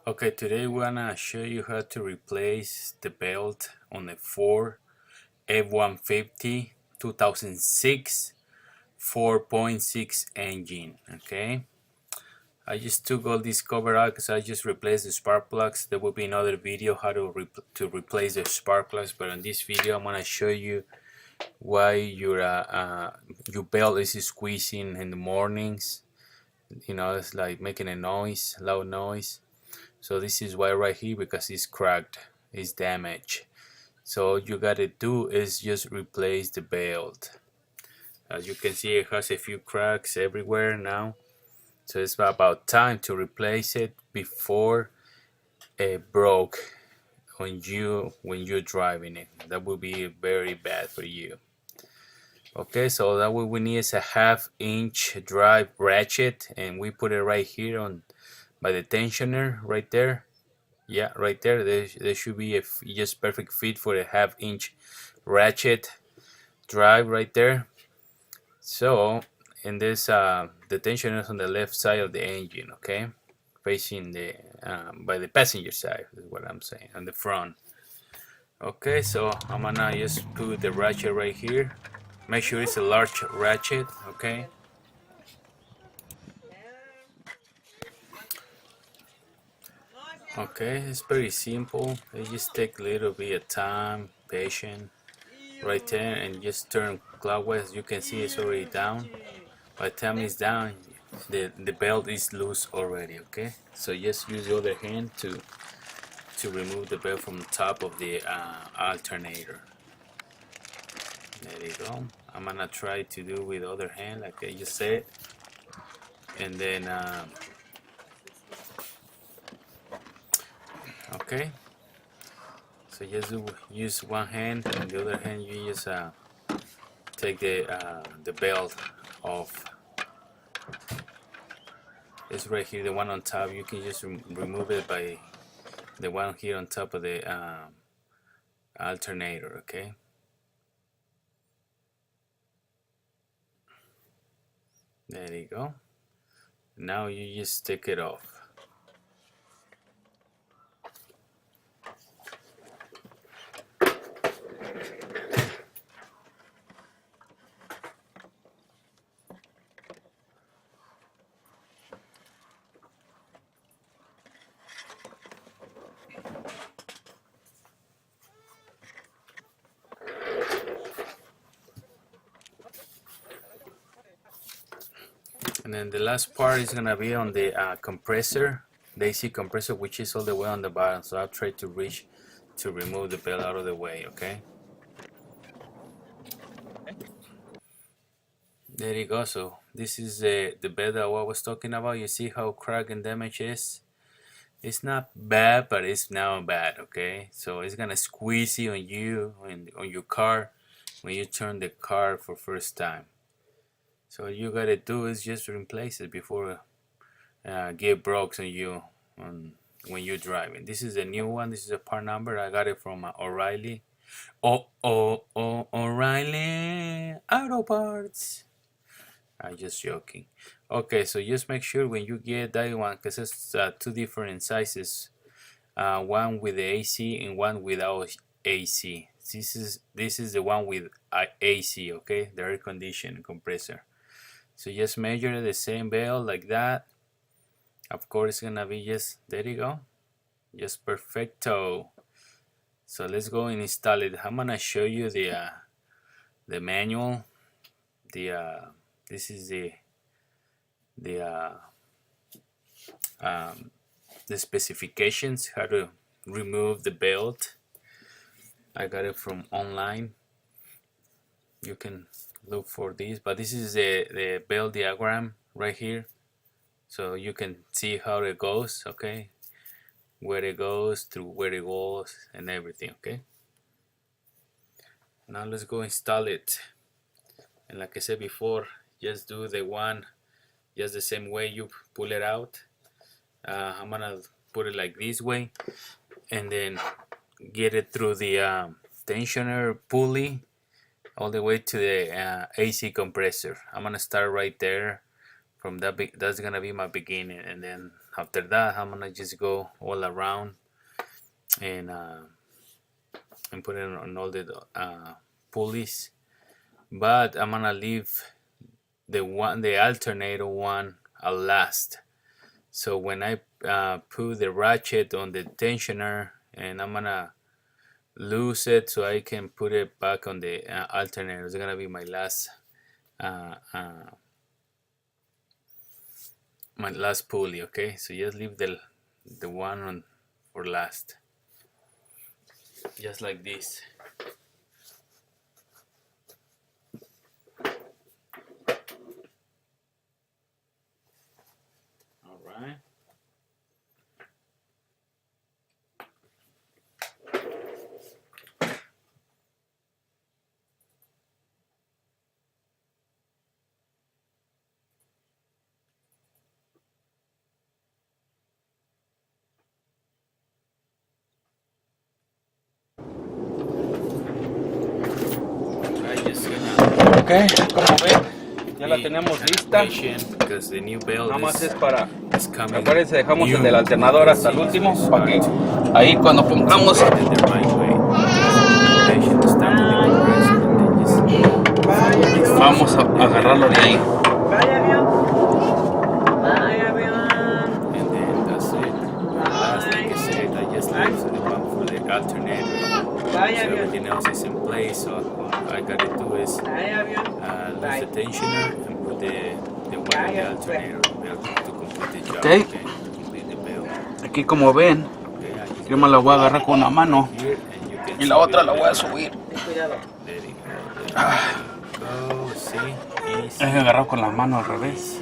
Okay, today we're gonna show you how to replace the belt on a Ford F150 2006 4.6 engine. Okay, I just took all this cover out because I just replaced the spark plugs. There will be another video how to replace the spark plugs, but in this video I'm gonna show you why your belt is squeezing in the mornings. You know, it's like making a noise, loud noise. So this is why right here, because it's cracked, it's damaged. So all you gotta do is just replace the belt. As you can see, it has a few cracks everywhere now. So it's about time to replace it before it broke when you're driving it. That would be very bad for you. Okay, so that what we need is a 1/2 inch drive ratchet, and we put it right here on by the tensioner right there. Yeah, right there. There should be a just perfect fit for a 1/2 inch ratchet drive right there. So, and this the tensioner is on the left side of the engine. Okay, facing the by the passenger side is what I'm saying, on the front. Okay, so I'm gonna just put the ratchet right here. Make sure it's a large ratchet. Okay. Okay, it's pretty simple. It just take a little bit of time, patience, right there, and just turn clockwise. You can see it's already down. By the time it's down, the belt is loose already. Okay, so just use the other hand to remove the belt from the top of the alternator. There you go. I'm gonna try to do with the other hand, like I just said, and then okay. So just use one hand, and the other hand you just take the belt off. It's right here, the one on top. You can just remove it by the one here on top of the alternator. Okay. There you go. Now you just take it off. And then the last part is gonna be on the compressor, the AC compressor, which is all the way on the bottom. So I'll try to reach to remove the belt out of the way. Okay. There you go. So this is the belt that I was talking about. You see how cracked and damaged it is? It's not bad, but it's now bad. Okay. So it's gonna squeeze you on your car when you turn the car for first time. So all you gotta do is just replace it before get broke on you when you're driving. This is a new one. This is a part number. I got it from O'Reilly. O'Reilly Auto Parts. I'm just joking. Okay, so just make sure when you get that one, because it's two different sizes. One with the AC and one without AC. This is the one with AC. Okay, the air conditioning compressor. So just measure the same belt like that. Of course, it's gonna be just, there you go, just perfecto. So let's go and install it. I'm gonna show you the manual. This is the specifications, how to remove the belt. I got it from online. You can look for this, but this is the belt diagram right here, so you can see how it goes. Okay, where it goes, through where it goes, and everything. Okay, now let's go install it. And like I said before, just do the one just the same way you pull it out. I'm gonna put it like this way, and then get it through the tensioner pulley all the way to the AC compressor. I'm gonna start right there. From that, that's gonna be my beginning, and then after that I'm gonna just go all around and put it on all the pulleys, but I'm gonna leave the alternator one last. So when I put the ratchet on the tensioner, and I'm gonna loose it so I can put it back on the alternator. It's gonna be my last pulley. Okay, so just leave the one on for last, just like this. All right. Ok, como ven, ya la tenemos lista. Nada más es para, acuérdense, dejamos el del alternador hasta el último, para que ahí cuando pongamos vamos a agarrarlo de ahí. So everything else is in place, so all I gotta do is lose the tensioner and put the one in the alternator to complete the job. Okay. To complete the belt. Aquí como ven, yo me la voy a agarrar con una mano y la otra la voy a subir. Hay que agarrar con la mano al revés.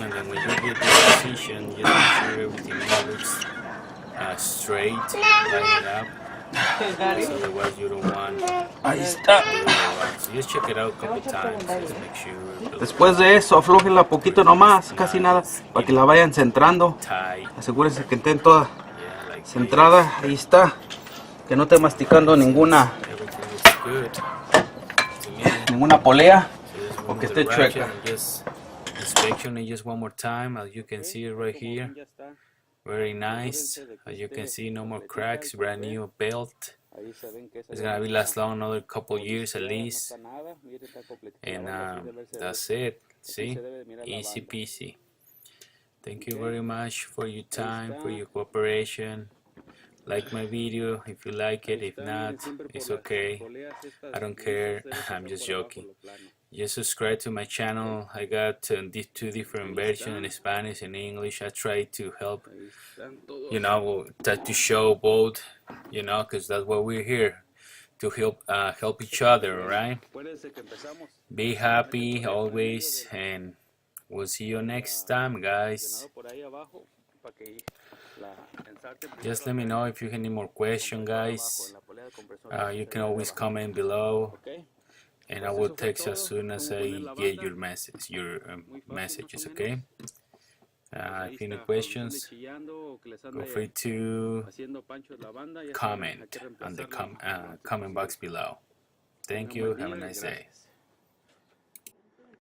And then when you get the position, just make sure everything looks straight, line it up. So otherwise you don't want. Ahí está. So just check it out a couple times. Just make sure. Después de eso, aflójenla poquito nomás, casi nada, para que la vayan centrando. Asegúrense que estén toda centrada. Ahí está. Que no esté masticando ninguna polea o que esté chueca. Inspection it just one more time, as you can see it right here. Very nice. As you can see, no more cracks, brand new belt. It's gonna be last long, another couple years at least. And that's it. See, easy peasy. Thank you very much for your time, for your cooperation. Like my video if you like it. If not, it's okay. I don't care. I'm just joking. Just subscribe to my channel. I got two different versions in Spanish and English. I try to help, to show both, because that's what we're here to help each other, right? Be happy always, and we'll see you next time, guys. Just let me know if you have any more questions, guys. You can always comment below, and I will text as soon as I get your messages, okay? If you have any questions, feel free to comment on the comment box below. Thank you. Have a nice day.